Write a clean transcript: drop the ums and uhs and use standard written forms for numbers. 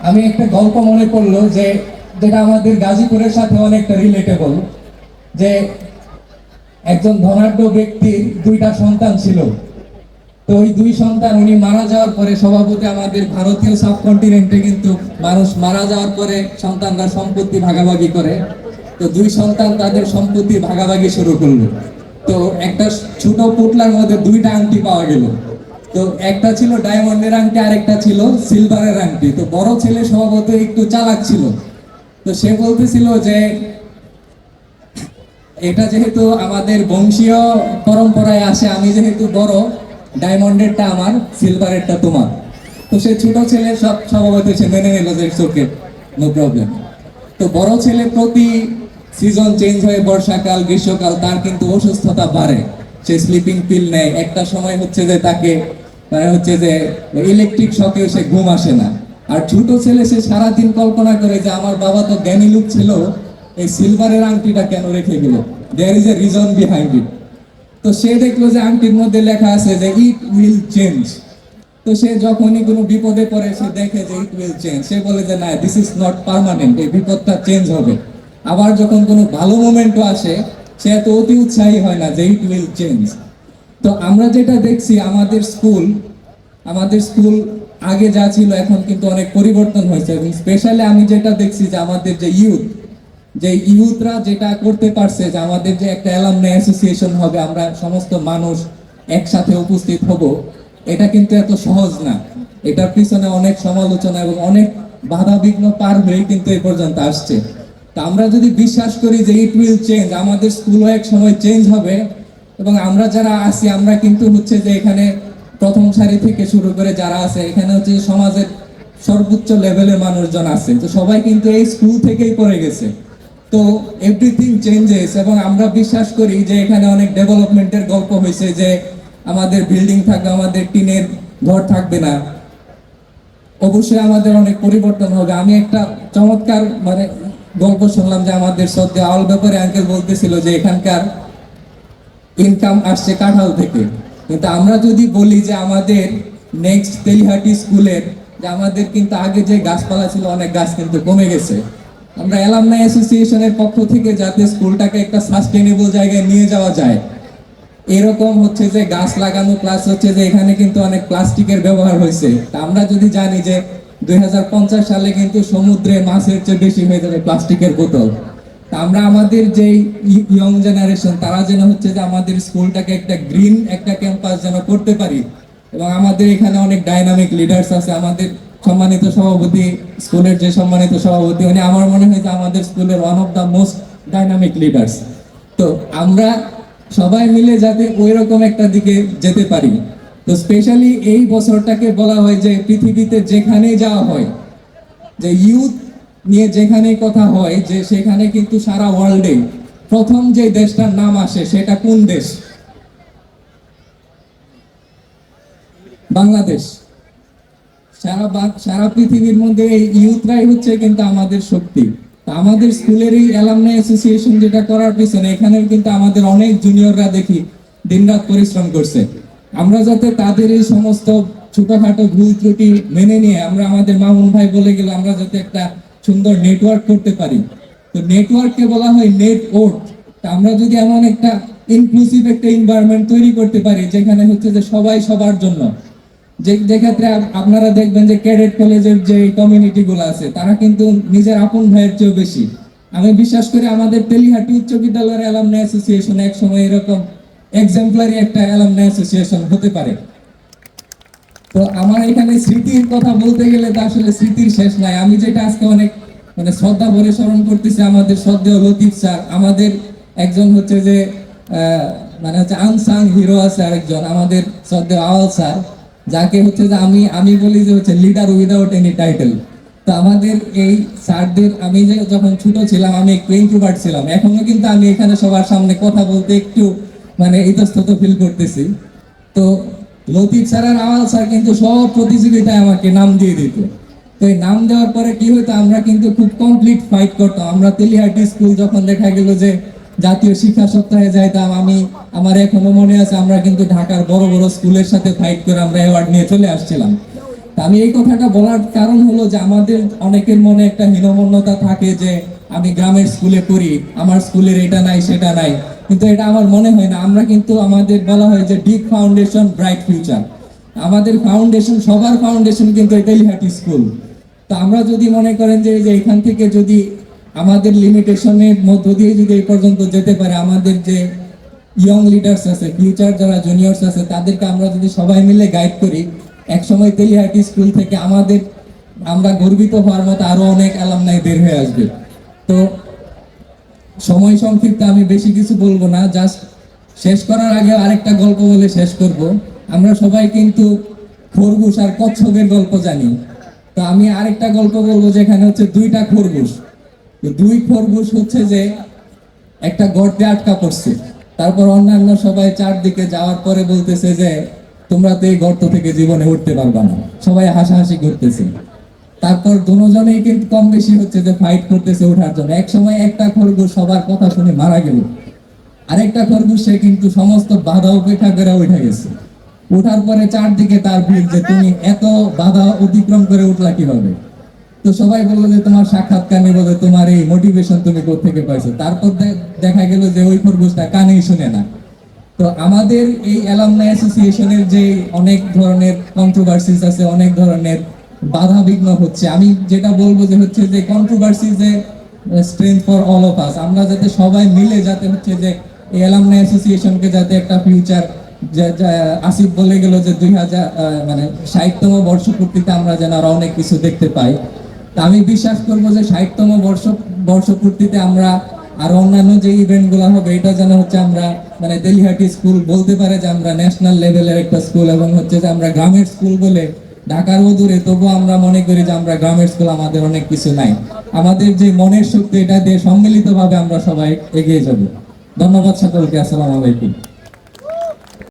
আমি একটা গল্প মনে পড়লো যে যেটা আমাদের গাজীপুরের সাথে অনেকটা রিলেটেবল। যে একজন ধনাঢ্য ব্যক্তির দুইটা সন্তান ছিল। তো ওই দুই সন্তান উনি মারা যাওয়ার পরে, স্বভাবতই আমাদের ভারতীয় সাবকন্টিনেন্টে কিন্তু মানুষ মারা যাওয়ার পরে সন্তানরা সম্পত্তি ভাগাভাগি করে। তো দুই সন্তান তাদের সম্পত্তি ভাগাভাগি শুরু করলো। তো একটা ছোট পুটলার মধ্যে দুইটা আংটি পাওয়া গেল। তো একটা ছিল ডায়মন্ডের আংটি, আরেকটা ছিল সিলভারের আংটি। তো বড় ছেলে স্বভাবত একটু চালাক ছিল। তো সে বলতেছিল যে এটা যেহেতু আমাদের বংশীয় পরম্পরায় আসে, আমি যেহেতু বড়, ডায়মন্ডেরটা আমার, সিলভারেরটা তোমার। তো সে ছোট ছেলে সব স্বভাবত সে মেনে নিল যে ইটস ওকে, নো প্রবলেম। তো বড় ছেলে প্রতি সিজন চেঞ্জ হয়ে বর্ষাকাল গ্রীষ্মকাল তার কিন্তু অসুস্থতা বাড়ে। সে স্লিপিং পিল নেয়, একটা সময় হচ্ছে যে তাকে মানে হচ্ছে যে ইলেকট্রিক শকেও সে ঘুম আসে না। আর ছোট ছেলে সে সারাদিন কল্পনা করে যে আমার বাবা তো জ্ঞানী লোক ছিল, এই সিলভারের আংটিটা কেন রেখে গেল, there is a reason behind it. তো সে দেখলো যে আংটির মধ্যে লেখা আছে যে ইট উইল চেঞ্জ। তো সে যখনই কোনো বিপদে পড়ে সে দেখে যে ইট উইল চেঞ্জ, সে বলে যে না, দিস ইজ নট পার্মানেন্ট, এই বিপদটা চেঞ্জ হবে। আবার যখন কোনো ভালো মোমেন্টও আসে সে এত অতি উৎসাহী হয় না যে ইট উইল চেঞ্জ। তো আমরা যেটা দেখছি আমাদের স্কুল আগে যা ছিল এখন কিন্তু অনেক পরিবর্তন হয়েছে। এবং স্পেশালি আমি যেটা দেখছি যে আমাদের যে ইউথরা যেটা করতে পারছে, যে আমাদের যে একটা অ্যালামনাই অ্যাসোসিয়েশন হবে, আমরা সমস্ত মানুষ একসাথে উপস্থিত হব, এটা কিন্তু এত সহজ না। এটার পিছনে অনেক সমালোচনা এবং অনেক বাধা বিঘ্ন পার হয়ে কিন্তু এই পর্যন্ত আসছে। তা আমরা যদি বিশ্বাস করি যে ইট উইল চেঞ্জ, আমাদের স্কুলও এক সময় চেঞ্জ হবে। এবং আমরা যারা আছি আমরা কিন্তু হচ্ছে যে এখানে প্রথম সারি থেকে শুরু করে যারা আছে এখানে হচ্ছে সমাজের সর্বোচ্চ লেভেলের মানুষজন আছে, তো সবাই কিন্তু এই স্কুল থেকেই পড়ে গেছে। তো এভরিথিং চেঞ্জেস, এবং আমরা বিশ্বাস করি যে এখানে অনেক ডেভেলপমেন্টের গল্প হয়েছে, যে আমাদের বিল্ডিং থাকবে, আমাদের টিনের ঘর থাকবে না। অবশ্যই আমাদের অনেক পরিবর্তন হবে। আমি একটা চমৎকার মানে গল্প শুনলাম যে আমাদের সদ্য আউল ব্যাপারে আঙ্কেল বলতেছিল যে এখানকার ইনকাম আসছে কাঁঠাল থেকে। কিন্তু আমরা যদি বলি যে আমাদের নেক্সট তেলিহাটি স্কুলের, যে আমাদের কিন্তু আগে যে গাছপালা ছিল অনেক গাছ কিন্তু কমে গেছে। আমরা অ্যালামনাই অ্যাসোসিয়েশনের পক্ষ থেকে যাতে স্কুলটাকে একটা সাস্টেনেবল জায়গায় নিয়ে যাওয়া যায়, এরকম হচ্ছে যে গাছ লাগানো, প্লাস হচ্ছে যে এখানে কিন্তু অনেক প্লাস্টিকের ব্যবহার হয়েছে। তা আমরা যদি জানি যে 2050 সালে কিন্তু সমুদ্রে মাছের চেয়ে বেশি হয়ে যাবে প্লাস্টিকের বোতল। তা আমরা আমাদের যে ইয়ং জেনারেশন তারা যেন হচ্ছে যে আমাদের স্কুলটাকে একটা গ্রিন একটা ক্যাম্পাস যেন করতে পারি। এবং আমাদের এখানে অনেক ডাইনামিক লিডার্স আছে। আমাদের সম্মানিত সভাপতি, স্কুলের যে সম্মানিত সভাপতি, উনি আমার মনে হয় যে আমাদের স্কুলের one of the most dynamic leaders. তো আমরা সবাই মিলে যাতে ওই রকম একটা দিকে যেতে পারি। তো স্পেশালি এই বছরটাকে বলা হয় যে পৃথিবীতে যেখানেই যাওয়া হয়, যে ইউথ নিয়ে যেখানেই কথা হয়, যে সেখানে কিন্তু সারা ওয়ার্ল্ডে প্রথম যে দেশটার নাম আসে সেটা কোন দেশ? বাংলাদেশ। সারা পৃথিবীর মধ্যে এই ইউথরাই হচ্ছে কিন্তু আমাদের শক্তি। আমাদের স্কুলের এই অ্যালামনাই অ্যাসোসিয়েশন যেটা করার পিছনে, এখানে কিন্তু আমাদের অনেক জুনিয়ররা দেখি দিনরাত পরিশ্রম করছে। আমরা যাতে তাদের এই সমস্ত ছোটখাটো ভুল ত্রুটি মেনে নিয়ে আমরা আমাদের মামুন ভাই বলে গেলে আমরা যাতে একটা সুন্দর নেটওয়ার্ক করতে পারি। তো নেটওয়ার্ককে বলা হয় নেটওয়ার্ক। তা আমরা যদি এমন একটা ইনক্লুসিভ একটা এনভায়রনমেন্ট তৈরি করতে পারি যেখানে হচ্ছে যে সবাই সবার জন্য, যে ক্ষেত্রে আপনারা দেখবেন যে ক্যাডেট কলেজের যে কমিউনিটি গুলো আছে তারা কিন্তু নিজের আপন ভাইয়ের চেয়েও বেশি। আমি বিশ্বাস করি আমাদের তেলিহাটি উচ্চ বিদ্যালয়ের অ্যালামনাই অ্যাসোসিয়েশন এক সময় এরকম এক্সাম্পলারি একটা অ্যালামনাই অ্যাসোসিয়েশন হতে পারে। তো আমার এখানে স্মৃতির কথা বলতে গেলে তো আসলে স্মৃতির শেষ নাই। আমি যেটা আজকে অনেক মানে শ্রদ্ধা ভরে স্মরণ করতেছি, আমাদের শ্রদ্ধেয় লতিফ স্যার, আমাদের একজন হচ্ছে যে মানে হচ্ছে আনসাং হিরো আছে আরেকজন, আমাদের শ্রদ্ধেয় আওয়াল স্যার, যাকে হচ্ছে যে আমি বলি যে হচ্ছে লিডার উইদাউট এনি টাইটেল। তো আমাদের এই স্যারদের, আমি যে যখন ছোট ছিলাম আমি একটু ইন্ট্রোভার্ট ছিলাম, এখনো কিন্তু আমি এখানে সবার সামনে কথা বলতে একটু মানে ইতস্তত ফিল করতেছি। তো লতিফ স্যার আর আওয়াল স্যার কিন্তু সব প্রতিযোগিতায় আমাকে নাম দিয়ে দিত। তো এই নাম দেওয়ার পরে কি হইতো, আমরা কিন্তু খুব কমপ্লিট ফাইট করতাম। আমরা তেলিহাটি স্কুল যখন দেখা গেল যে জাতীয় শিক্ষা সপ্তাহে যাইতাম, আমার এখনো মনে আছে আমরা কিন্তু ঢাকার বড় বড় স্কুলের সাথে ফাইট করে আমরা অ্যাওয়ার্ড নিয়ে চলে আসছিলাম। তা আমি এই কথাটা বলার কারণ হলো যে আমাদের অনেকের মনে একটা হীনমন্যতা থাকে যে আমি গ্রামের স্কুলে পড়ি, আমার স্কুলের এটা নাই সেটা নাই, কিন্তু এটা আমার মনে হয় না। আমরা কিন্তু আমাদের বলা হয় যে ডিপ ফাউন্ডেশন ব্রাইট ফিউচার, আমাদের ফাউন্ডেশন, সবার ফাউন্ডেশন কিন্তু তেলিহাটি স্কুল। তো আমরা যদি মনে করেন যে যে এখান থেকে যদি আমাদের লিমিটেশনের মধ্য দিয়ে যদি এই পর্যন্ত যেতে পারে, আমাদের যে ইয়ং লিডার্স আছে, ফিউচার যারা জুনিয়র্স আছে, তাদেরকে আমরা যদি সবাই মিলে গাইড করি, একসময় তেলিহাটি স্কুল থেকে আমরা গর্বিত হওয়ার মতো আরো অনেক অ্যালামনাই বের হয়ে আসবে। তো সময় সংক্ষিপ্ত, আমি বেশি কিছু বলবো না, জাস্ট শেষ করার আগে আরেকটা গল্প বলে শেষ করব। আমরা সবাই কিন্তু খরগোশ আর কচ্ছপের গল্প জানি। তো আমি আরেকটা গল্প বলবো, যেখানে হচ্ছে দুইটা খরগোশ। তো দুই খরগোশ হচ্ছে যে একটা গর্তে আটকা পড়ছে। তারপর অন্যান্য সবাই চারদিকে যাওয়ার পরে বলতেছে যে তোমরা তো এই গর্ত থেকে জীবনে উঠতে পারবা না, সবাই হাসাহাসি করতেছে। তারপর দুজনেই কিন্তু কম বেশি হচ্ছে যে ফাইট করতেছে ওঠার জন্য। এক সময় একটা খরগোশ সবার কথা শুনে মারা গেল, আরেকটা খরগোশ সে কিন্তু সমস্ত বাধা উপেক্ষা করে উঠে গেছে। ওঠার পরে চারদিকে তার ভিড়, যে তুমি এত বাধা অতিক্রম করে উঠলা কিভাবে? তো সবাই বললো যে তোমার সাক্ষাৎকার নিব, যে তোমার এই মোটিভেশন তুমি কোত্থেকে পাইছো। তারপর দেখা গেল যে ওই খরগোশটা কানেই শুনে না। তো আমাদের এই অ্যালামনাই অ্যাসোসিয়েশনের যে অনেক ধরনের কন্ট্রোভার্সিস আছে, অনেক ধরনের বাধা বিঘ্ন হচ্ছে, আমি যেটা বলবো যে হচ্ছে যে controversies a strength for all of us. আমরা যাতে সবাই মিলে যাতে হচ্ছে যে এই অ্যালামনাই অ্যাসোসিয়েশনকে যাতে একটা ফিউচার, আসিফ বলে গেল যে 2000 মানে 60তম বর্ষপূর্তিতে আমরা যেন আরো অনেক কিছু দেখতে পাই। তা আমি বিশ্বাস করবো যে 60তম বর্ষপূর্তিতে আমরা আর অন্যান্য যে ইভেন্ট গুলা হবে, এটা যেন হচ্ছে আমরা মানে তেলিহাটি স্কুল বলতে পারে যে আমরা ন্যাশনাল লেভেলের একটা স্কুল, এবং হচ্ছে যে আমরা গ্রামের স্কুল বলে ঢাকার দূরে, তবুও আমরা মনে করি যে আমরা গ্রামের স্কুল, আমাদের অনেক কিছু নাই। আমাদের যে মনের শক্তি, এটা দিয়ে সম্মিলিতভাবে আমরা সবাই এগিয়ে যাব। ধন্যবাদ সকলকে, আসসালামু আলাইকুম।